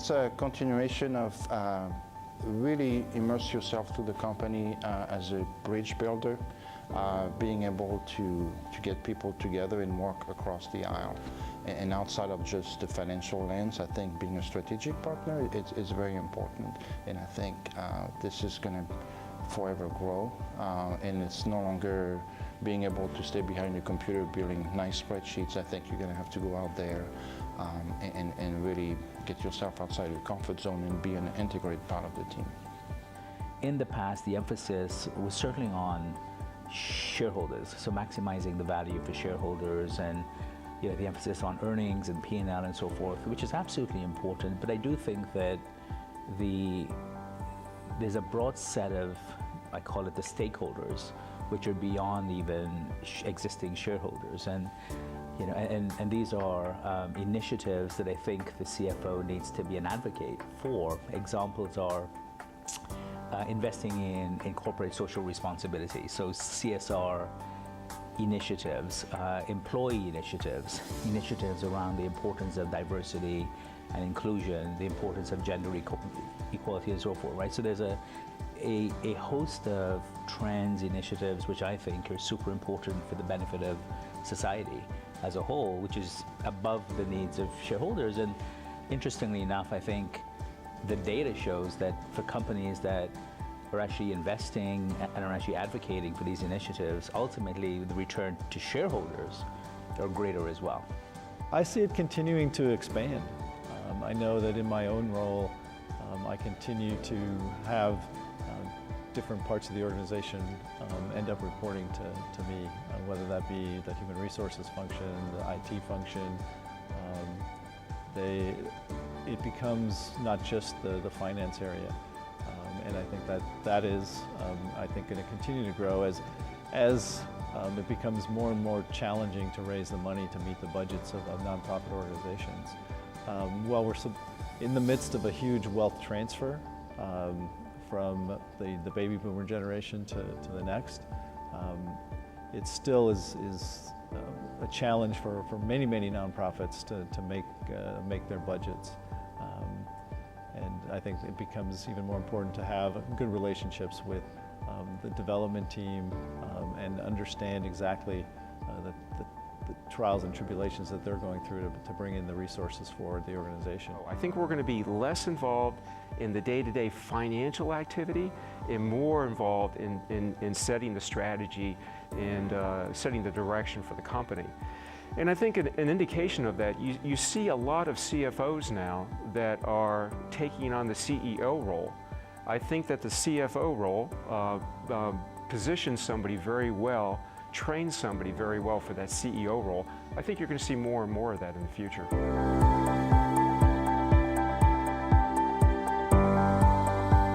it's a continuation of really immerse yourself to the company as a bridge builder, being able to get people together and work across the aisle. And outside of just the financial lens, I think being a strategic partner is very important. And I think this is going to forever grow. And it's no longer being able to stay behind your computer building nice spreadsheets. I think you're going to have to go out there and really get yourself outside your comfort zone and be an integrated part of the team. In the past, the emphasis was certainly on shareholders, so maximizing the value for shareholders, and the emphasis on earnings and P&L and so forth, which is absolutely important. But I do think that there's a broad set of, I call it the stakeholders, which are beyond even existing shareholders, and these are initiatives that I think the CFO needs to be an advocate for. Examples are investing in corporate social responsibility, so CSR initiatives, employee initiatives around the importance of diversity and inclusion, the importance of gender equality and so forth, right? So there's a host of trends, initiatives, which I think are super important for the benefit of society as a whole, which is above the needs of shareholders. And interestingly enough, I think the data shows that for companies that are actually investing and are actually advocating for these initiatives, ultimately the return to shareholders are greater as well. I see it continuing to expand. I know that in my own role, I continue to have different parts of the organization end up reporting to me, whether that be the human resources function, the IT function. It becomes not just the finance area. And I think that is, I think, going to continue to grow as it becomes more and more challenging to raise the money to meet the budgets of nonprofit organizations. While we're in the midst of a huge wealth transfer from the baby boomer generation to the next, it still is a challenge for many nonprofits to make their budgets. And I think it becomes even more important to have good relationships with the development team and understand exactly the trials and tribulations that they're going through to bring in the resources for the organization. I think we're going to be less involved in the day-to-day financial activity and more involved in setting the strategy and setting the direction for the company. And I think an indication of that, you see a lot of CFOs now that are taking on the CEO role. I think that the CFO role positions somebody very well, trains somebody very well for that CEO role. I think you're going to see more and more of that in the future.